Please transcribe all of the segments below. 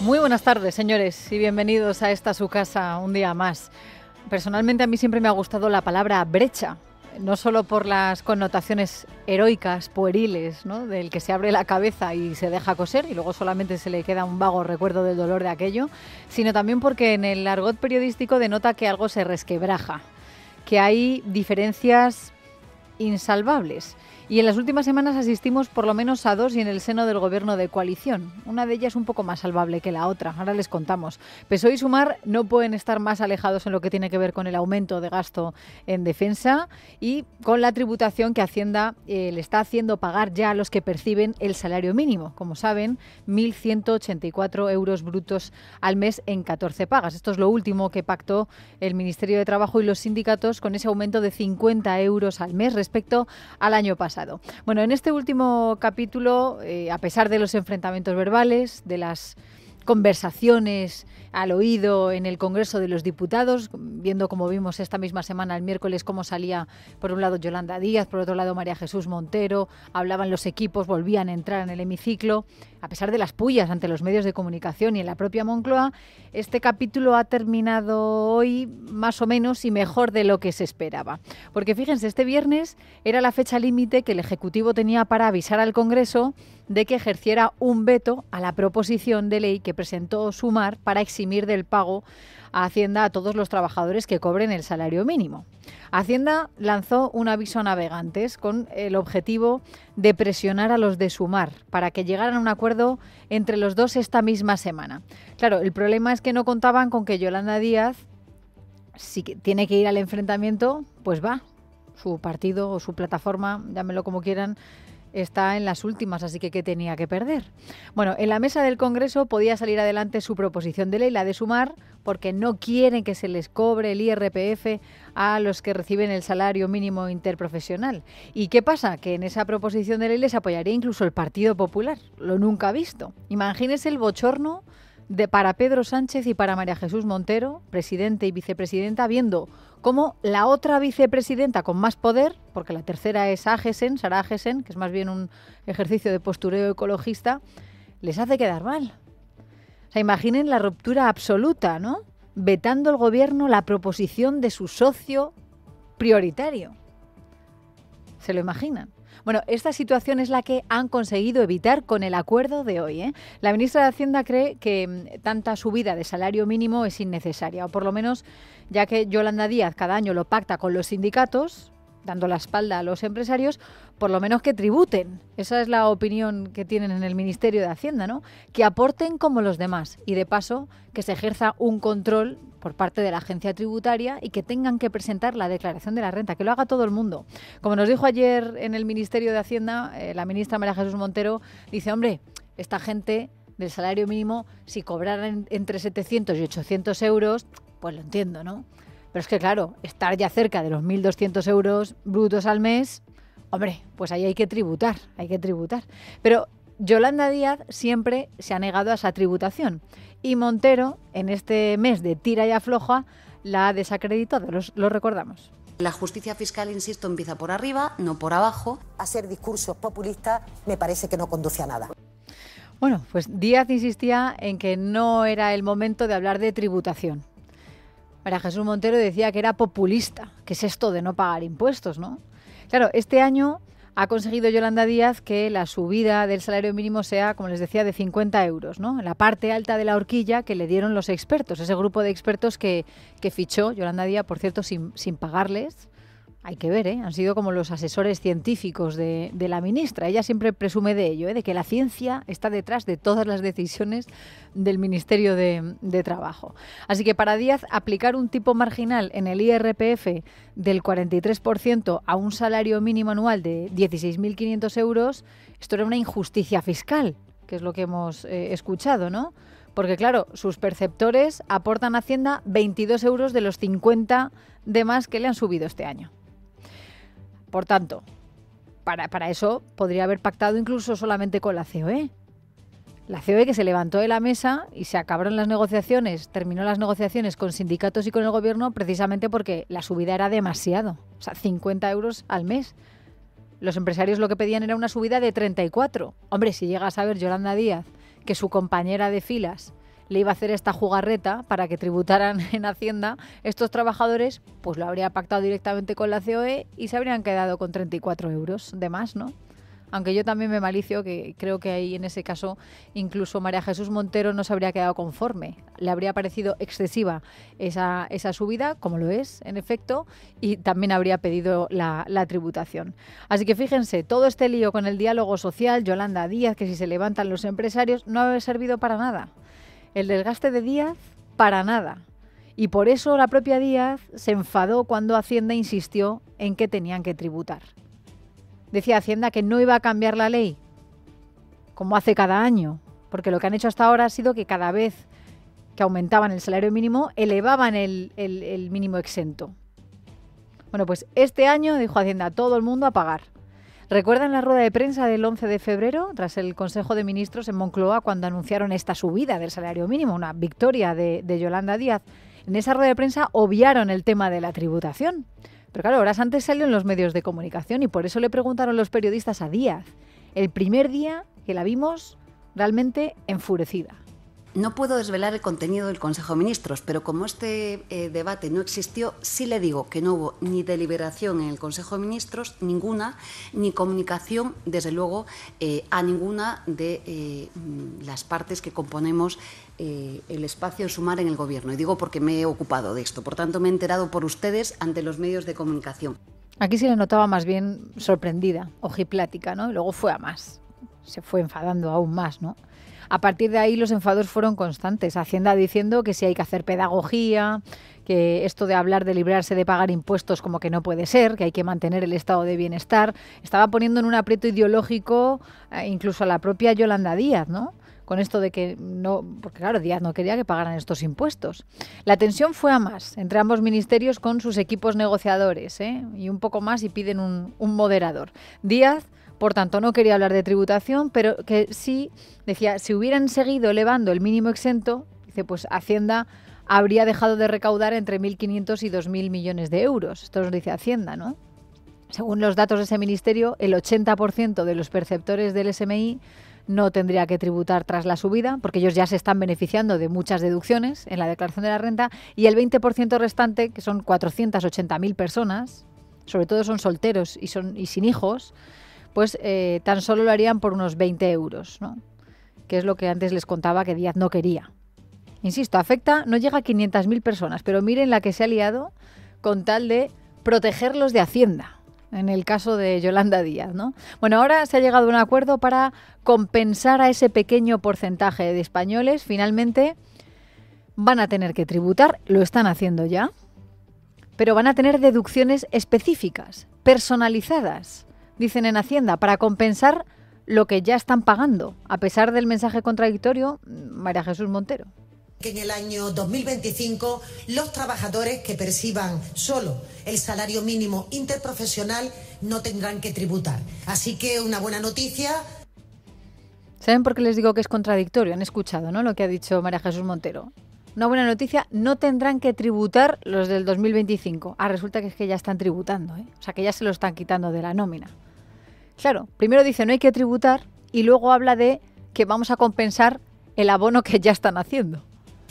Muy buenas tardes, señores, y bienvenidos a esta su casa un día más. Personalmente a mí siempre me ha gustado la palabra brecha, no solo por las connotaciones heroicas, pueriles, ¿no?, del que se abre la cabeza y se deja coser y luego solamente se le queda un vago recuerdo del dolor de aquello, sino también porque en el argot periodístico denota que algo se resquebraja, que hay diferencias insalvables. Y en las últimas semanas asistimos por lo menos a dos y en el seno del gobierno de coalición. Una de ellas un poco más salvable que la otra. Ahora les contamos. PSOE y Sumar no pueden estar más alejados en lo que tiene que ver con el aumento de gasto en defensa y con la tributación que Hacienda le está haciendo pagar ya a los que perciben el salario mínimo. Como saben, 1.184 euros brutos al mes en 14 pagas. Esto es lo último que pactó el Ministerio de Trabajo y los sindicatos con ese aumento de 50 euros al mes respecto al año pasado. Bueno, en este último capítulo, a pesar de los enfrentamientos verbales, de las conversaciones al oído en el Congreso de los Diputados, viendo como vimos esta misma semana, el miércoles, cómo salía por un lado Yolanda Díaz, por otro lado María Jesús Montero, hablaban los equipos, volvían a entrar en el hemiciclo, a pesar de las pullas ante los medios de comunicación y en la propia Moncloa, este capítulo ha terminado hoy más o menos y mejor de lo que se esperaba. Porque fíjense, este viernes era la fecha límite que el Ejecutivo tenía para avisar al Congreso de que ejerciera un veto a la proposición de ley que presentó Sumar para eximir del pago a Hacienda a todos los trabajadores que cobren el salario mínimo. Hacienda lanzó un aviso a navegantes con el objetivo de presionar a los de Sumar para que llegaran a un acuerdo entre los dos esta misma semana. Claro, el problema es que no contaban con que Yolanda Díaz, si tiene que ir al enfrentamiento, pues va. Su partido o su plataforma, llámenlo como quieran, está en las últimas, así que ¿qué tenía que perder? Bueno, en la mesa del Congreso podía salir adelante su proposición de ley, la de Sumar, porque no quieren que se les cobre el IRPF a los que reciben el salario mínimo interprofesional. ¿Y qué pasa? Que en esa proposición de ley les apoyaría incluso el Partido Popular, lo nunca visto. Imagínense el bochorno para Pedro Sánchez y para María Jesús Montero, presidente y vicepresidenta, viendo cómo la otra vicepresidenta con más poder, porque la tercera es Sara Agesen, que es más bien un ejercicio de postureo ecologista, les hace quedar mal. O sea, imaginen la ruptura absoluta, ¿no? Vetando el gobierno la proposición de su socio prioritario. ¿Se lo imaginan? Bueno, esta situación es la que han conseguido evitar con el acuerdo de hoy, ¿eh? La ministra de Hacienda cree que tanta subida de salario mínimo es innecesaria, o por lo menos, ya que Yolanda Díaz cada año lo pacta con los sindicatos, dando la espalda a los empresarios, por lo menos que tributen. Esa es la opinión que tienen en el Ministerio de Hacienda, ¿no? Que aporten como los demás y, de paso, que se ejerza un control por parte de la agencia tributaria y que tengan que presentar la declaración de la renta, que lo haga todo el mundo. Como nos dijo ayer en el Ministerio de Hacienda, la ministra María Jesús Montero dice, hombre, esta gente del salario mínimo, si cobraran entre 700 y 800 euros, pues lo entiendo, ¿no? Pero es que, claro, estar ya cerca de los 1.200 euros brutos al mes, hombre, pues ahí hay que tributar. Pero Yolanda Díaz siempre se ha negado a esa tributación y Montero, en este mes de tira y afloja, la ha desacreditado, lo recordamos. La justicia fiscal, insisto, empieza por arriba, no por abajo. Hacer discursos populistas me parece que no conduce a nada. Bueno, pues Díaz insistía en que no era el momento de hablar de tributación. María Jesús Montero decía que era populista. ¿Qué es esto de no pagar impuestos, no? Claro, este año ha conseguido Yolanda Díaz que la subida del salario mínimo sea, como les decía, de 50 euros, ¿no? La parte alta de la horquilla que le dieron los expertos, ese grupo de expertos que fichó Yolanda Díaz, por cierto, sin pagarles. Hay que ver, han sido como los asesores científicos de la ministra. Ella siempre presume de ello, de que la ciencia está detrás de todas las decisiones del Ministerio de Trabajo. Así que para Díaz, aplicar un tipo marginal en el IRPF del 43% a un salario mínimo anual de 16.500 euros, esto era una injusticia fiscal, que es lo que hemos escuchado, ¿no? Porque, claro, sus perceptores aportan a Hacienda 22 euros de los 50 de más que le han subido este año. Por tanto, para eso podría haber pactado incluso solamente con la COE. La COE, que se levantó de la mesa y se acabaron las negociaciones, terminó las negociaciones con sindicatos y con el gobierno precisamente porque la subida era demasiado. O sea, 50 euros al mes. Los empresarios lo que pedían era una subida de 34. Hombre, si llega a saber Yolanda Díaz que su compañera de filas, le iba a hacer esta jugarreta para que tributaran en Hacienda, estos trabajadores pues lo habría pactado directamente con la COE y se habrían quedado con 34 euros de más, ¿no? Aunque yo también me malicio que creo que ahí en ese caso incluso María Jesús Montero no se habría quedado conforme. Le habría parecido excesiva esa subida, como lo es, en efecto, y también habría pedido la tributación. Así que fíjense, todo este lío con el diálogo social, Yolanda Díaz, que si se levantan los empresarios, no ha servido para nada. El desgaste de Díaz, para nada. Y por eso la propia Díaz se enfadó cuando Hacienda insistió en que tenían que tributar. Decía Hacienda que no iba a cambiar la ley, como hace cada año, porque lo que han hecho hasta ahora ha sido que cada vez que aumentaban el salario mínimo, elevaban el mínimo exento. Bueno, pues este año, dijo Hacienda, todo el mundo a pagar. ¿Recuerdan la rueda de prensa del 11 de febrero, tras el Consejo de Ministros en Moncloa, cuando anunciaron esta subida del salario mínimo, una victoria de Yolanda Díaz? En esa rueda de prensa obviaron el tema de la tributación. Pero claro, horas antes salió en los medios de comunicación y por eso le preguntaron los periodistas a Díaz, el primer día que la vimos realmente enfurecida. No puedo desvelar el contenido del Consejo de Ministros, pero como este debate no existió, sí le digo que no hubo ni deliberación en el Consejo de Ministros, ninguna, ni comunicación, desde luego, a ninguna de las partes que componemos el espacio de Sumar en el Gobierno. Y digo porque me he ocupado de esto. Por tanto, me he enterado por ustedes ante los medios de comunicación. Aquí se le notaba más bien sorprendida, ojiplática, ¿no? Y luego fue a más. Se fue enfadando aún más, ¿no? A partir de ahí los enfados fueron constantes. Hacienda diciendo que sí hay que hacer pedagogía, que esto de hablar de librarse de pagar impuestos como que no puede ser, que hay que mantener el estado de bienestar. Estaba poniendo en un aprieto ideológico incluso a la propia Yolanda Díaz, ¿no? Con esto de que no, porque claro, Díaz no quería que pagaran estos impuestos. La tensión fue a más entre ambos ministerios con sus equipos negociadores, y un poco más y piden un moderador. Díaz, por tanto, no quería hablar de tributación, pero que sí, decía, si hubieran seguido elevando el mínimo exento, dice, pues Hacienda habría dejado de recaudar entre 1.500 y 2.000 millones de euros. Esto nos dice Hacienda, ¿no? Según los datos de ese ministerio, el 80% de los perceptores del SMI no tendría que tributar tras la subida, porque ellos ya se están beneficiando de muchas deducciones en la declaración de la renta, y el 20% restante, que son 480.000 personas, sobre todo son solteros y sin hijos, pues tan solo lo harían por unos 20 euros, ¿no? Que es lo que antes les contaba que Díaz no quería. Insisto, afecta, no llega a 500.000 personas, pero miren la que se ha liado con tal de protegerlos de Hacienda, en el caso de Yolanda Díaz, ¿no? Bueno, ahora se ha llegado a un acuerdo para compensar a ese pequeño porcentaje de españoles. Finalmente van a tener que tributar, lo están haciendo ya, pero van a tener deducciones específicas, personalizadas, dicen en Hacienda, para compensar lo que ya están pagando, a pesar del mensaje contradictorio, María Jesús Montero. Que en el año 2025 los trabajadores que perciban solo el salario mínimo interprofesional no tendrán que tributar. Así que una buena noticia. ¿Saben por qué les digo que es contradictorio? Han escuchado, ¿no?, lo que ha dicho María Jesús Montero. Una buena noticia, no tendrán que tributar los del 2025. Resulta que es que ya están tributando, O sea, que ya se lo están quitando de la nómina. Claro, primero dice no hay que tributar y luego habla de que vamos a compensar el abono que ya están haciendo.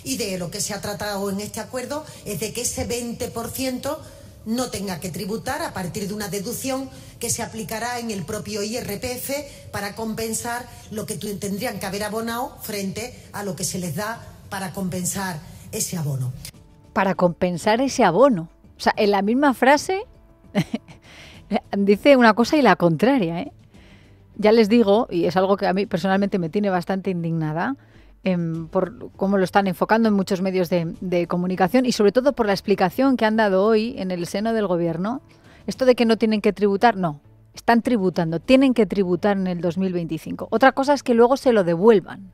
Y de lo que se ha tratado en este acuerdo es de que ese 20% no tenga que tributar a partir de una deducción que se aplicará en el propio IRPF para compensar lo que tendrían que haber abonado frente a lo que se les da para compensar ese abono. Para compensar ese abono. O sea, en la misma frase dice una cosa y la contraria, Ya les digo, y es algo que a mí personalmente me tiene bastante indignada, por cómo lo están enfocando en muchos medios de comunicación y sobre todo por la explicación que han dado hoy en el seno del Gobierno. Esto de que no tienen que tributar, no, están tributando, tienen que tributar en el 2025. Otra cosa es que luego se lo devuelvan,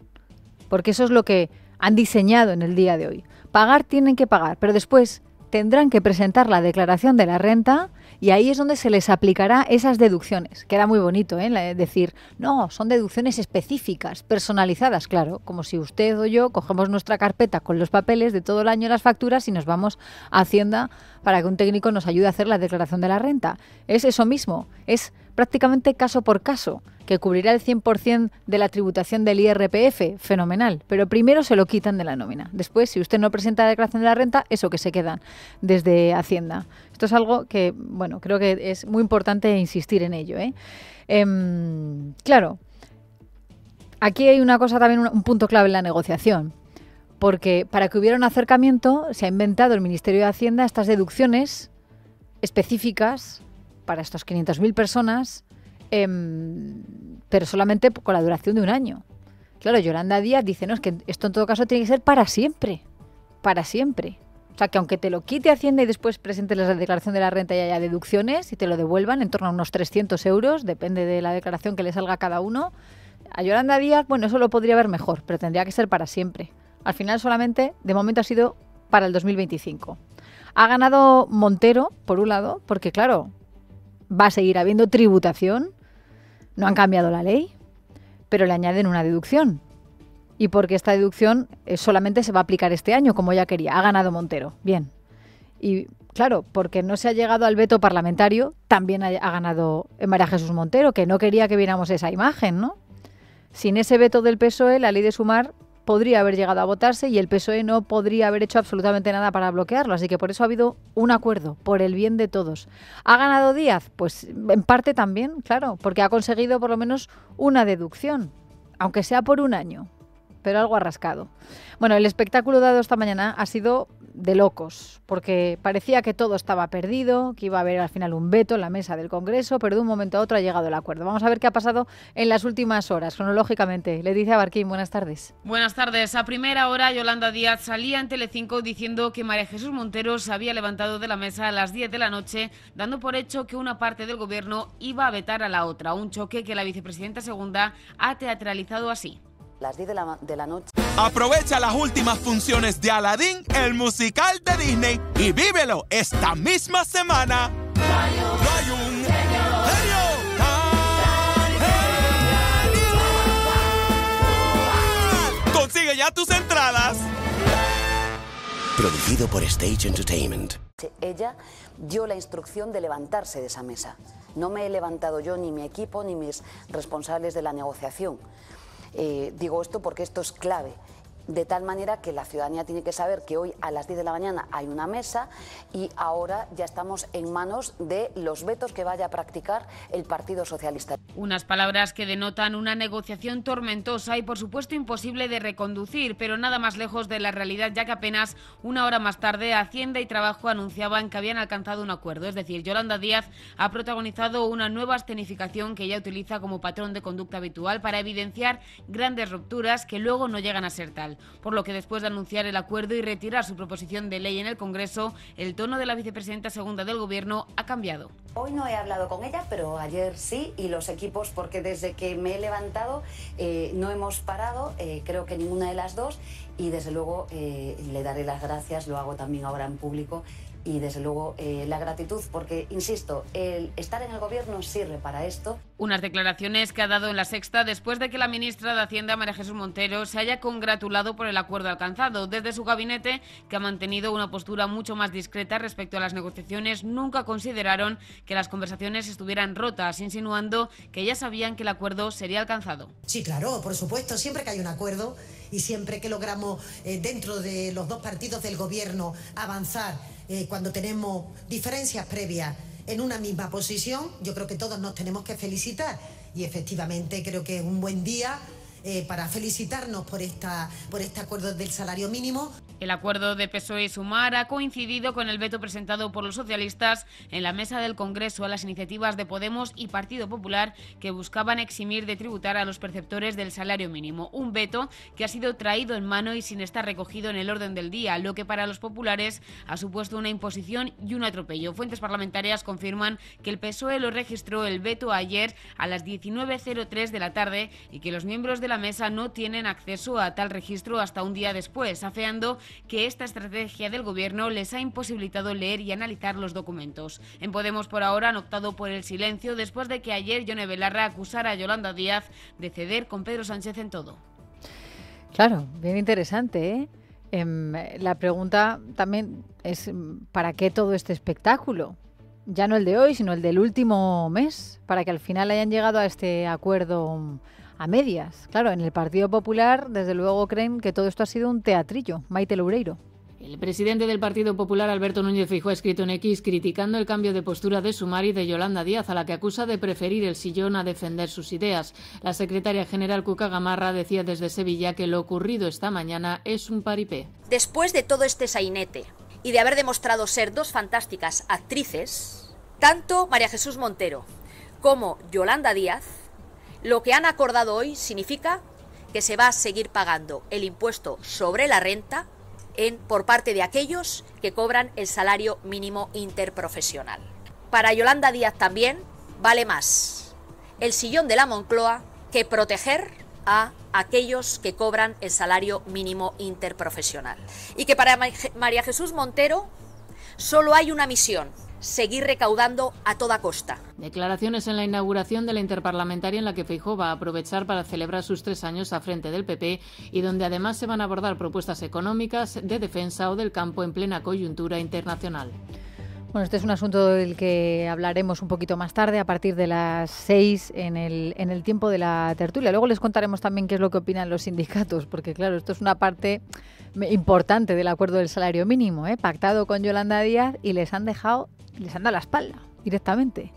porque eso es lo que han diseñado en el día de hoy. Pagar tienen que pagar, pero después tendrán que presentar la declaración de la renta Y ahí es donde se les aplicará esas deducciones. Queda muy bonito, decir, no, son deducciones específicas, personalizadas, claro, como si usted o yo cogemos nuestra carpeta con los papeles de todo el año, las facturas, y nos vamos a Hacienda para que un técnico nos ayude a hacer la declaración de la renta. Es eso mismo, es prácticamente caso por caso, que cubrirá el 100% de la tributación del IRPF, fenomenal, pero primero se lo quitan de la nómina. Después, si usted no presenta la declaración de la renta, eso que se quedan desde Hacienda. Esto es algo que, bueno, creo que es muy importante insistir en ello, claro, aquí hay una cosa también, un punto clave en la negociación, porque para que hubiera un acercamiento se ha inventado el Ministerio de Hacienda estas deducciones específicas para estas 500.000 personas, pero solamente con la duración de un año. Claro, Yolanda Díaz dice, no, es que esto en todo caso tiene que ser para siempre, para siempre. O sea, que aunque te lo quite Hacienda y después presentes la declaración de la renta y haya deducciones y te lo devuelvan en torno a unos 300 euros, depende de la declaración que le salga a cada uno, a Yolanda Díaz, bueno, eso lo podría ver mejor, pero tendría que ser para siempre. Al final solamente, de momento ha sido para el 2025. Ha ganado Montero, por un lado, porque claro, va a seguir habiendo tributación, no han cambiado la ley, pero le añaden una deducción. Y porque esta deducción solamente se va a aplicar este año, como ella quería. Ha ganado Montero. Bien. Y claro, porque no se ha llegado al veto parlamentario, también ha ganado María Jesús Montero, que no quería que viéramos esa imagen, ¿no? Sin ese veto del PSOE, la ley de sumar podría haber llegado a votarse y el PSOE no podría haber hecho absolutamente nada para bloquearlo. Así que por eso ha habido un acuerdo, por el bien de todos. ¿Ha ganado Díaz? Pues en parte también, claro, porque ha conseguido por lo menos una deducción, aunque sea por un año, pero algo ha rascado. Bueno, el espectáculo dado esta mañana ha sido de locos, porque parecía que todo estaba perdido, que iba a haber al final un veto en la mesa del Congreso, pero de un momento a otro ha llegado el acuerdo. Vamos a ver qué ha pasado en las últimas horas, cronológicamente. Leticia Barquín, buenas tardes. Buenas tardes. A primera hora, Yolanda Díaz salía en Telecinco diciendo que María Jesús Montero se había levantado de la mesa a las 10 de la noche, dando por hecho que una parte del Gobierno iba a vetar a la otra, un choque que la vicepresidenta segunda ha teatralizado así. Las 10 de la noche. Aprovecha las últimas funciones de Aladdin, el musical de Disney, y vívelo esta misma semana. Hay un genio. Consigue ya tus entradas. Producido por Stage Entertainment. Ella dio la instrucción de levantarse de esa mesa. No me he levantado yo, ni mi equipo, ni mis responsables de la negociación. Digo esto porque esto es clave, de tal manera que la ciudadanía tiene que saber que hoy a las 10 de la mañana hay una mesa y ahora ya estamos en manos de los vetos que vaya a practicar el Partido Socialista. Unas palabras que denotan una negociación tormentosa y por supuesto imposible de reconducir, pero nada más lejos de la realidad, ya que apenas una hora más tarde Hacienda y Trabajo anunciaban que habían alcanzado un acuerdo. Es decir, Yolanda Díaz ha protagonizado una nueva escenificación que ella utiliza como patrón de conducta habitual para evidenciar grandes rupturas que luego no llegan a ser tal. Por lo que después de anunciar el acuerdo y retirar su proposición de ley en el Congreso, el tono de la vicepresidenta segunda del Gobierno ha cambiado. Hoy no he hablado con ella, pero ayer sí, y los equipos, porque desde que me he levantado no hemos parado, creo que ninguna de las dos, y desde luego le daré las gracias, lo hago también ahora en público, y desde luego la gratitud, porque, insisto, el estar en el Gobierno sirve para esto. Unas declaraciones que ha dado en La Sexta después de que la ministra de Hacienda, María Jesús Montero, se haya congratulado por el acuerdo alcanzado. Desde su gabinete, que ha mantenido una postura mucho más discreta respecto a las negociaciones, nunca consideraron que las conversaciones estuvieran rotas, insinuando que ya sabían que el acuerdo sería alcanzado. Sí, claro, por supuesto, siempre que hay un acuerdo y siempre que logramos dentro de los dos partidos del Gobierno avanzar cuando tenemos diferencias previas en una misma posición, yo creo que todos nos tenemos que felicitar y efectivamente creo que es un buen día para felicitarnos por este acuerdo del salario mínimo. El acuerdo de PSOE y Sumar ha coincidido con el veto presentado por los socialistas en la mesa del Congreso a las iniciativas de Podemos y Partido Popular que buscaban eximir de tributar a los perceptores del salario mínimo. Un veto que ha sido traído en mano y sin estar recogido en el orden del día, lo que para los populares ha supuesto una imposición y un atropello. Fuentes parlamentarias confirman que el PSOE lo registró el veto ayer a las 19:03 de la tarde y que los miembros de la mesa no tienen acceso a tal registro hasta un día después, afeando que esta estrategia del gobierno les ha imposibilitado leer y analizar los documentos. En Podemos por ahora han optado por el silencio después de que ayer Yone Belarra acusara a Yolanda Díaz de ceder con Pedro Sánchez en todo. Claro, bien interesante, ¿eh? La pregunta también es ¿para qué todo este espectáculo? Ya no el de hoy, sino el del último mes, para que al final hayan llegado a este acuerdo a medias. Claro, en el Partido Popular, desde luego, creen que todo esto ha sido un teatrillo. Maite Loureiro. El presidente del Partido Popular, Alberto Núñez Feijóo, ha escrito en X criticando el cambio de postura de Sumar y de Yolanda Díaz, a la que acusa de preferir el sillón a defender sus ideas. La secretaria general Cuca Gamarra decía desde Sevilla que lo ocurrido esta mañana es un paripé. Después de todo este sainete y de haber demostrado ser dos fantásticas actrices, tanto María Jesús Montero como Yolanda Díaz, lo que han acordado hoy significa que se va a seguir pagando el impuesto sobre la renta por parte de aquellos que cobran el salario mínimo interprofesional. Para Yolanda Díaz también vale más el sillón de la Moncloa que proteger a aquellos que cobran el salario mínimo interprofesional. Y que para María Jesús Montero solo hay una misión: seguir recaudando a toda costa. Declaraciones en la inauguración de la interparlamentaria, en la que Feijóo va a aprovechar para celebrar sus 3 años a frente del PP y donde además se van a abordar propuestas económicas, de defensa o del campo en plena coyuntura internacional. Bueno, este es un asunto del que hablaremos un poquito más tarde, a partir de las 6 en el tiempo de la tertulia. Luego les contaremos también qué es lo que opinan los sindicatos, porque claro, esto es una parte importante del acuerdo del salario mínimo, pactado con Yolanda Díaz, y les han dado la espalda directamente.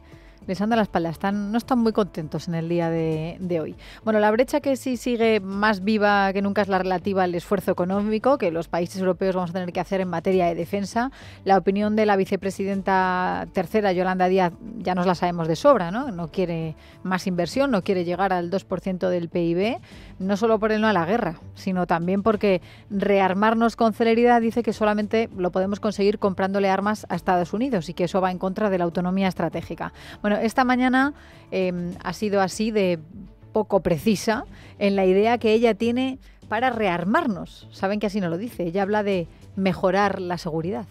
Les han dado la espalda, no están muy contentos en el día de hoy. Bueno, la brecha que sí sigue más viva que nunca es la relativa al esfuerzo económico que los países europeos vamos a tener que hacer en materia de defensa. La opinión de la vicepresidenta tercera, Yolanda Díaz, ya nos la sabemos de sobra, ¿no? No quiere más inversión, no quiere llegar al 2% del PIB, no solo por el no a la guerra, sino también porque rearmarnos con celeridad dice que solamente lo podemos conseguir comprándole armas a Estados Unidos y que eso va en contra de la autonomía estratégica. Bueno, esta mañana ha sido así de poco precisa en la idea que ella tiene para rearmarnos. Saben que así no lo dice. Ella habla de mejorar la seguridad.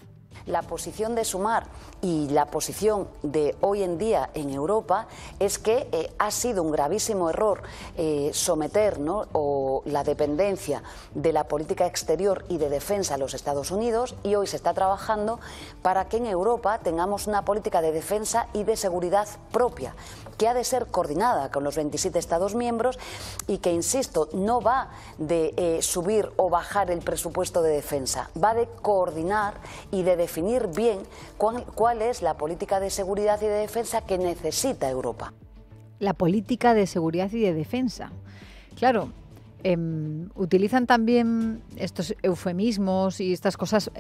La posición de Sumar y la posición de hoy en día en Europa es que ha sido un gravísimo error someter, ¿no?, o la dependencia de la política exterior y de defensa a los Estados Unidos, y hoy se está trabajando para que en Europa tengamos una política de defensa y de seguridad propia, que ha de ser coordinada con los 27 Estados miembros y que, insisto, no va de subir o bajar el presupuesto de defensa, va de coordinar y de definir bien cuál es la política de seguridad y de defensa que necesita Europa. La política de seguridad y de defensa. Claro, utilizan también estos eufemismos y estas cosas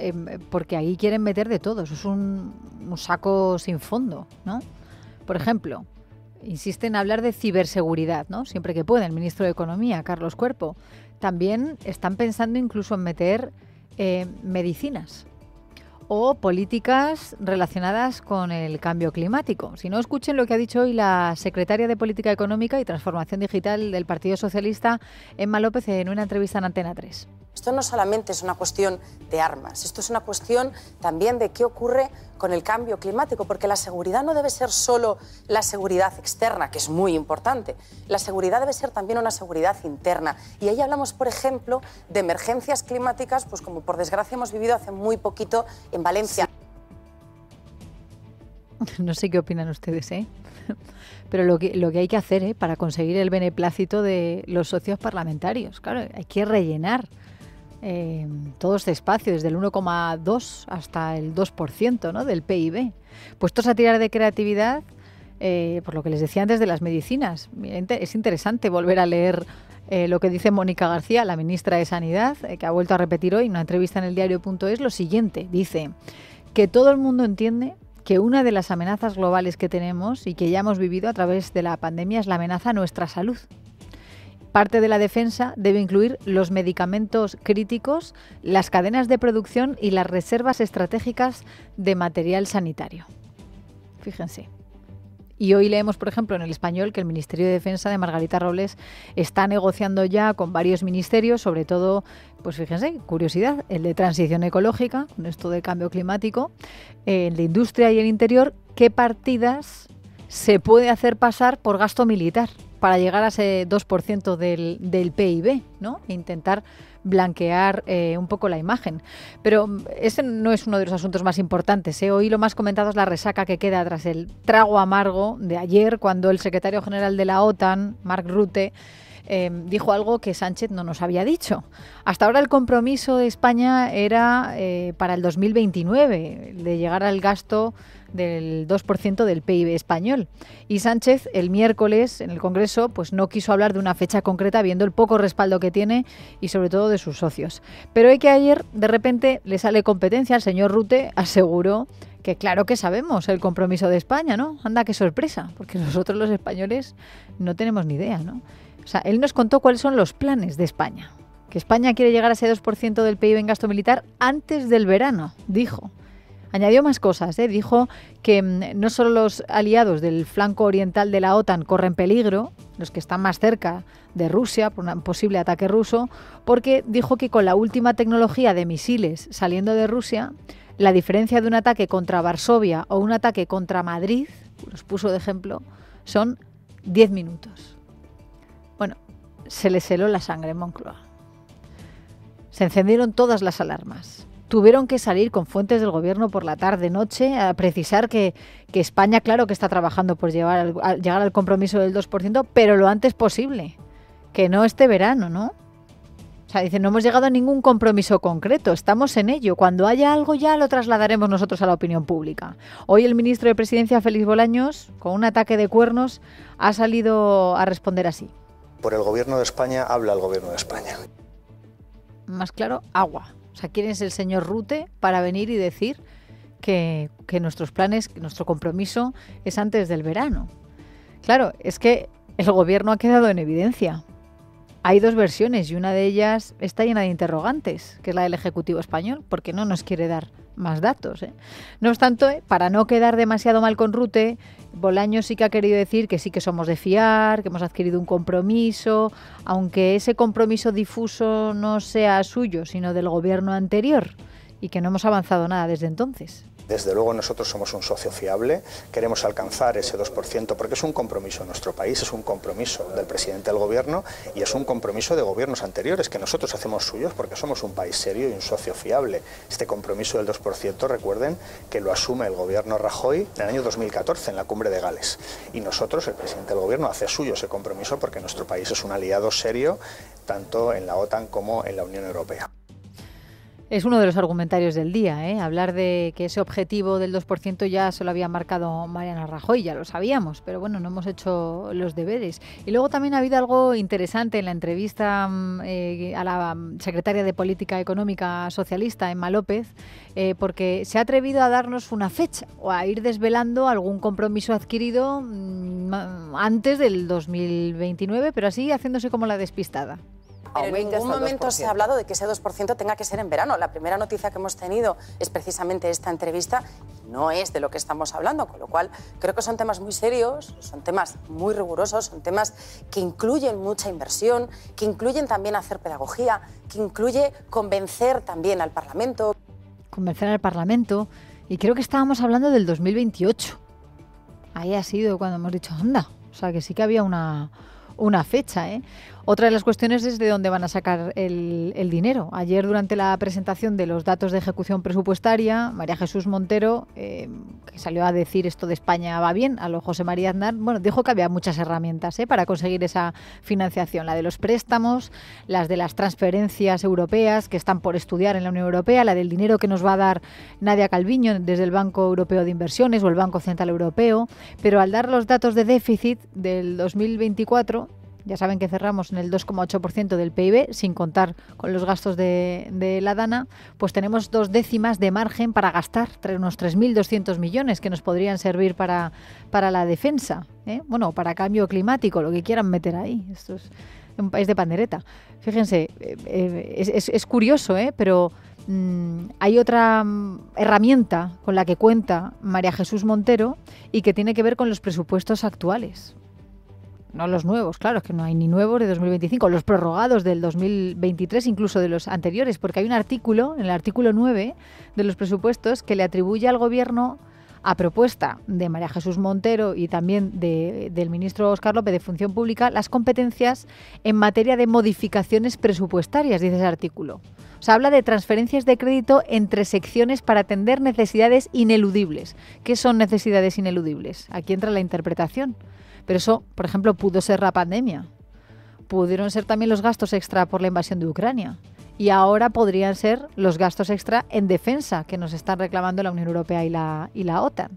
porque ahí quieren meter de todo. Eso es un saco sin fondo, ¿no? Por ejemplo, insisten en hablar de ciberseguridad, ¿no? Siempre que puede. El ministro de Economía, Carlos Cuerpo. También están pensando incluso en meter medicinas o políticas relacionadas con el cambio climático. Si no, escuchen lo que ha dicho hoy la secretaria de Política Económica y Transformación Digital del Partido Socialista, Emma López, en una entrevista en Antena 3. Esto no solamente es una cuestión de armas, esto es una cuestión también de qué ocurre con el cambio climático, porque la seguridad no debe ser solo la seguridad externa, que es muy importante. La seguridad debe ser también una seguridad interna. Y ahí hablamos, por ejemplo, de emergencias climáticas, pues como por desgracia hemos vivido hace muy poquito en Valencia. No sé qué opinan ustedes, pero lo que hay que hacer para conseguir el beneplácito de los socios parlamentarios, claro, hay que rellenar todo este espacio, desde el 1,2 hasta el 2%, ¿no?, del PIB. Puestos a tirar de creatividad, por lo que les decía antes de las medicinas. Es interesante volver a leer lo que dice Mónica García, la ministra de Sanidad, que ha vuelto a repetir hoy en una entrevista en el diario.es lo siguiente. Dice que todo el mundo entiende que una de las amenazas globales que tenemos y que ya hemos vivido a través de la pandemia es la amenaza a nuestra salud. Parte de la defensa debe incluir los medicamentos críticos, las cadenas de producción y las reservas estratégicas de material sanitario. Fíjense. Y hoy leemos, por ejemplo, en El Español que el Ministerio de Defensa de Margarita Robles está negociando ya con varios ministerios, sobre todo, pues fíjense, curiosidad, el de Transición Ecológica, con esto del cambio climático, el de Industria y el Interior, qué partidas se puede hacer pasar por gasto militar para llegar a ese 2% del PIB, ¿no? E intentar blanquear un poco la imagen. Pero ese no es uno de los asuntos más importantes, ¿eh? Hoy lo más comentado es la resaca que queda tras el trago amargo de ayer, cuando el secretario general de la OTAN, Mark Rutte, dijo algo que Sánchez no nos había dicho. Hasta ahora el compromiso de España era para el 2029, de llegar al gasto del 2% del PIB español. Y Sánchez, el miércoles, en el Congreso, pues no quiso hablar de una fecha concreta, viendo el poco respaldo que tiene y sobre todo de sus socios. Pero es que ayer, de repente, le sale competencia. El señor Rutte aseguró que claro que sabemos el compromiso de España, ¿no? Anda, qué sorpresa, porque nosotros los españoles no tenemos ni idea, ¿no? O sea, él nos contó cuáles son los planes de España. Que España quiere llegar a ese 2% del PIB en gasto militar antes del verano, dijo. Añadió más cosas, dijo que no solo los aliados del flanco oriental de la OTAN corren peligro, los que están más cerca de Rusia por un posible ataque ruso, porque dijo que con la última tecnología de misiles saliendo de Rusia, la diferencia de un ataque contra Varsovia o un ataque contra Madrid, los puso de ejemplo, son 10 minutos. Bueno, se les heló la sangre en Moncloa. Se encendieron todas las alarmas. Tuvieron que salir con fuentes del gobierno por la tarde-noche a precisar que España, claro que está trabajando por llegar al compromiso del 2%, pero lo antes posible, que no este verano, ¿no? O sea, dicen, no hemos llegado a ningún compromiso concreto, estamos en ello. Cuando haya algo ya lo trasladaremos nosotros a la opinión pública. Hoy el ministro de Presidencia, Félix Bolaños, con un ataque de cuernos, ha salido a responder así. Por el gobierno de España habla el gobierno de España. Más claro, agua. O sea, ¿quién es el señor Rutte para venir y decir que nuestros planes, que nuestro compromiso es antes del verano? Claro, es que el gobierno ha quedado en evidencia. Hay dos versiones y una de ellas está llena de interrogantes, que es la del Ejecutivo español, porque no nos quiere dar más datos, ¿eh? No obstante, para no quedar demasiado mal con Rutte, Bolaños sí que ha querido decir que sí que somos de fiar, que hemos adquirido un compromiso, aunque ese compromiso difuso no sea suyo, sino del gobierno anterior, y que no hemos avanzado nada desde entonces. Desde luego nosotros somos un socio fiable, queremos alcanzar ese 2% porque es un compromiso de nuestro país, es un compromiso del presidente del gobierno y es un compromiso de gobiernos anteriores que nosotros hacemos suyos porque somos un país serio y un socio fiable. Este compromiso del 2%, recuerden que lo asume el gobierno Rajoy en el año 2014 en la cumbre de Gales y nosotros, el presidente del gobierno, hace suyo ese compromiso porque nuestro país es un aliado serio tanto en la OTAN como en la Unión Europea. Es uno de los argumentarios del día, ¿eh? Hablar de que ese objetivo del 2% ya se lo había marcado Mariano Rajoy, ya lo sabíamos, pero bueno, no hemos hecho los deberes. Y luego también ha habido algo interesante en la entrevista a la secretaria de Política Económica socialista, Emma López, porque se ha atrevido a darnos una fecha o a ir desvelando algún compromiso adquirido antes del 2029, pero así haciéndose como la despistada. Pero en ningún momento se ha hablado de que ese 2% tenga que ser en verano. La primera noticia que hemos tenido es precisamente esta entrevista. No es de lo que estamos hablando, con lo cual creo que son temas muy serios, son temas muy rigurosos, son temas que incluyen mucha inversión, que incluyen también hacer pedagogía, que incluye convencer también al Parlamento. Convencer al Parlamento. Y creo que estábamos hablando del 2028. Ahí ha sido cuando hemos dicho, anda. O sea, que sí que había una fecha, ¿eh? Otra de las cuestiones es de dónde van a sacar el dinero. Ayer, durante la presentación de los datos de ejecución presupuestaria, María Jesús Montero, que salió a decir esto de España va bien, a lo José María Aznar, bueno, dijo que había muchas herramientas para conseguir esa financiación. La de los préstamos, las de las transferencias europeas que están por estudiar en la Unión Europea, la del dinero que nos va a dar Nadia Calviño desde el Banco Europeo de Inversiones o el Banco Central Europeo. Pero al dar los datos de déficit del 2024... Ya saben que cerramos en el 2,8% del PIB, sin contar con los gastos de la DANA, pues tenemos 2 décimas de margen para gastar, unos 3.200 millones que nos podrían servir para la defensa, bueno, para cambio climático, lo que quieran meter ahí. Esto es un país de pandereta. Fíjense, es curioso, pero hay otra herramienta con la que cuenta María Jesús Montero y que tiene que ver con los presupuestos actuales. No los nuevos, claro, es que no hay ni nuevos de 2025, los prorrogados del 2023, incluso de los anteriores, porque hay un artículo, en el artículo 9 de los presupuestos, que le atribuye al Gobierno, a propuesta de María Jesús Montero y también del ministro Óscar López de Función Pública, las competencias en materia de modificaciones presupuestarias, dice ese artículo. O sea, habla de transferencias de crédito entre secciones para atender necesidades ineludibles. ¿Qué son necesidades ineludibles? Aquí entra la interpretación. Pero eso, por ejemplo, pudo ser la pandemia. Pudieron ser también los gastos extra por la invasión de Ucrania. Y ahora podrían ser los gastos extra en defensa que nos están reclamando la Unión Europea y la OTAN.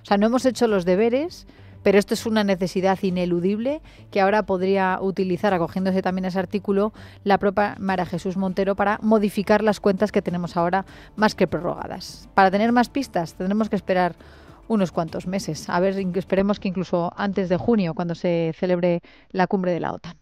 O sea, no hemos hecho los deberes, pero esto es una necesidad ineludible que ahora podría utilizar, acogiéndose también a ese artículo, la propia María Jesús Montero para modificar las cuentas que tenemos ahora más que prorrogadas. Para tener más pistas tendremos que esperar unos cuantos meses. A ver, esperemos que incluso antes de junio, cuando se celebre la cumbre de la OTAN.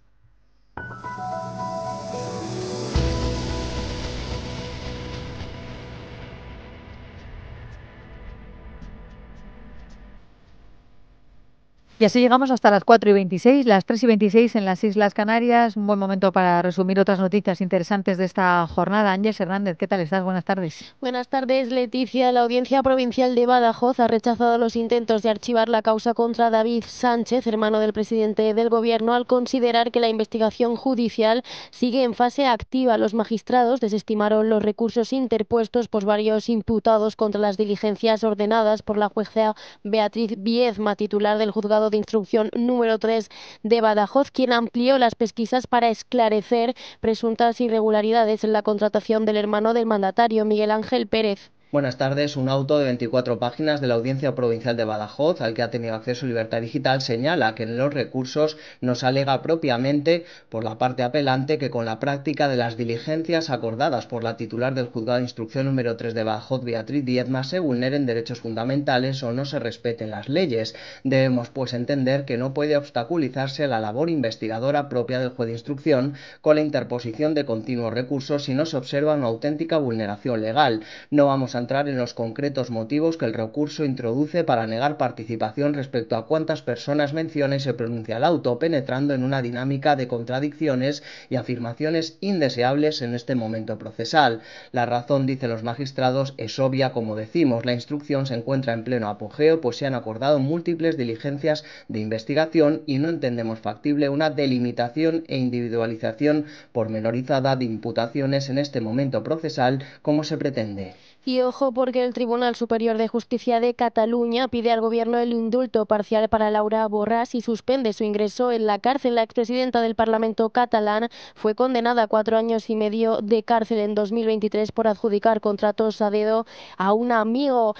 Y así llegamos hasta las 4:26, las 3:26 en las Islas Canarias. Un buen momento para resumir otras noticias interesantes de esta jornada. Ángeles Hernández, ¿qué tal estás? Buenas tardes. Buenas tardes, Leticia. La Audiencia Provincial de Badajoz ha rechazado los intentos de archivar la causa contra David Sánchez, hermano del presidente del Gobierno, al considerar que la investigación judicial sigue en fase activa. Los magistrados desestimaron los recursos interpuestos por varios imputados contra las diligencias ordenadas por la jueza Beatriz Viezma, titular del juzgado de instrucción número 3 de Badajoz, quien amplió las pesquisas para esclarecer presuntas irregularidades en la contratación del hermano del mandatario, Miguel Ángel Pérez. Buenas tardes. Un auto de 24 páginas de la Audiencia Provincial de Badajoz, al que ha tenido acceso Libertad Digital, señala que en los recursos no se alega propiamente por la parte apelante que con la práctica de las diligencias acordadas por la titular del Juzgado de Instrucción número 3 de Badajoz, Beatriz Viezma, se vulneren derechos fundamentales o no se respeten las leyes. Debemos, pues, entender que no puede obstaculizarse la labor investigadora propia del juez de instrucción con la interposición de continuos recursos si no se observa una auténtica vulneración legal. No vamos a entrar en los concretos motivos que el recurso introduce para negar participación respecto a cuántas personas menciona y se pronuncia el auto, penetrando en una dinámica de contradicciones y afirmaciones indeseables en este momento procesal. La razón, dicen los magistrados, es obvia, como decimos. La instrucción se encuentra en pleno apogeo, pues se han acordado múltiples diligencias de investigación y no entendemos factible una delimitación e individualización pormenorizada de imputaciones en este momento procesal como se pretende. Y ojo, porque el Tribunal Superior de Justicia de Cataluña pide al Gobierno el indulto parcial para Laura Borràs y suspende su ingreso en la cárcel. La expresidenta del Parlamento catalán fue condenada a 4 años y medio de cárcel en 2023 por adjudicar contratos a dedo a un amigo.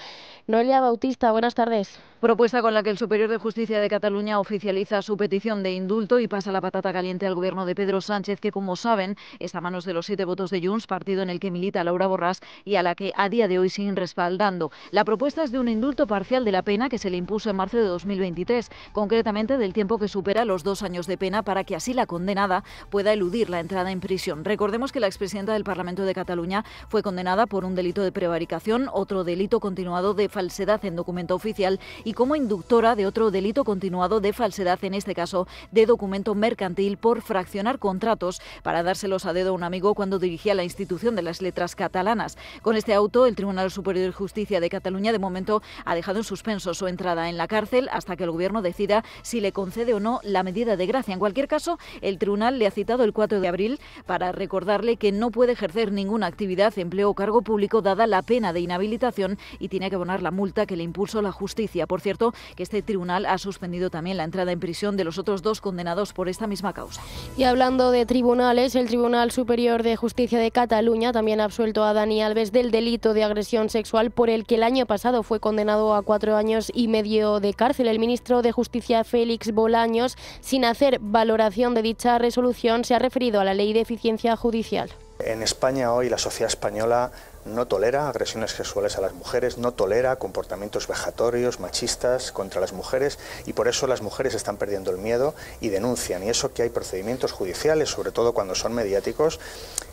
Noelia Bautista, buenas tardes. Propuesta con la que el Superior de Justicia de Cataluña oficializa su petición de indulto y pasa la patata caliente al Gobierno de Pedro Sánchez, que, como saben, está a manos de los 7 votos de Junts, partido en el que milita Laura Borràs y a la que a día de hoy siguen respaldando. La propuesta es de un indulto parcial de la pena que se le impuso en marzo de 2023, concretamente del tiempo que supera los 2 años de pena, para que así la condenada pueda eludir la entrada en prisión. Recordemos que la expresidenta del Parlamento de Cataluña fue condenada por un delito de prevaricación, otro delito continuado de falsedad en documento oficial y como inductora de otro delito continuado de falsedad, en este caso de documento mercantil, por fraccionar contratos para dárselos a dedo a un amigo cuando dirigía la institución de las letras catalanas. Con este auto, el Tribunal Superior de Justicia de Cataluña de momento ha dejado en suspenso su entrada en la cárcel hasta que el Gobierno decida si le concede o no la medida de gracia. En cualquier caso, el Tribunal le ha citado el 4 de abril para recordarle que no puede ejercer ninguna actividad, empleo o cargo público dada la pena de inhabilitación y tiene que abonar la multa que le impuso la justicia. Por cierto, que este tribunal ha suspendido también la entrada en prisión de los otros 2 condenados por esta misma causa. Y hablando de tribunales, el Tribunal Superior de Justicia de Cataluña también ha absuelto a Dani Alves del delito de agresión sexual por el que el año pasado fue condenado a 4 años y medio de cárcel. El ministro de Justicia, Félix Bolaños, sin hacer valoración de dicha resolución, se ha referido a la Ley de Eficiencia Judicial. En España hoy la sociedad española no tolera agresiones sexuales a las mujeres, no tolera comportamientos vejatorios, machistas contra las mujeres, y por eso las mujeres están perdiendo el miedo y denuncian. Y eso que hay procedimientos judiciales, sobre todo cuando son mediáticos,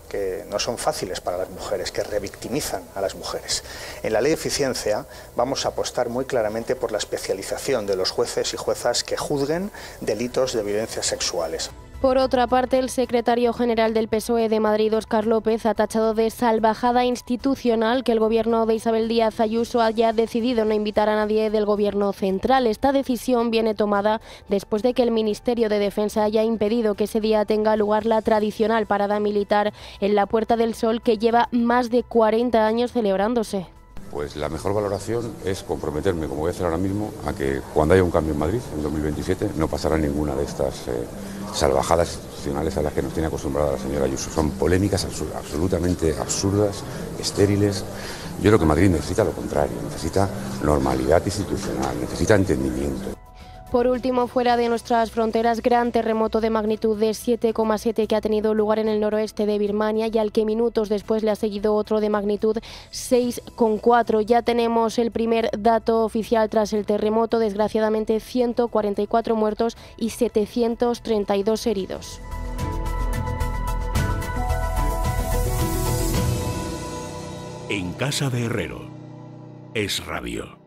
que no son fáciles para las mujeres, que revictimizan a las mujeres. En la ley de eficiencia vamos a apostar muy claramente por la especialización de los jueces y juezas que juzguen delitos de violencias sexuales. Por otra parte, el secretario general del PSOE de Madrid, Óscar López, ha tachado de salvajada institucional que el gobierno de Isabel Díaz Ayuso haya decidido no invitar a nadie del gobierno central. Esta decisión viene tomada después de que el Ministerio de Defensa haya impedido que ese día tenga lugar la tradicional parada militar en la Puerta del Sol, que lleva más de 40 años celebrándose. Pues la mejor valoración es comprometerme, como voy a hacer ahora mismo, a que cuando haya un cambio en Madrid, en 2027, no pasará ninguna de estas salvajadas institucionales a las que nos tiene acostumbrada la señora Ayuso. Son polémicas absolutamente absurdas, estériles. Yo creo que Madrid necesita lo contrario, necesita normalidad institucional, necesita entendimiento. Por último, fuera de nuestras fronteras, gran terremoto de magnitud de 7,7 que ha tenido lugar en el noroeste de Birmania y al que minutos después le ha seguido otro de magnitud 6,4. Ya tenemos el primer dato oficial tras el terremoto, desgraciadamente 144 muertos y 732 heridos. En casa de Herrero, Es Radio.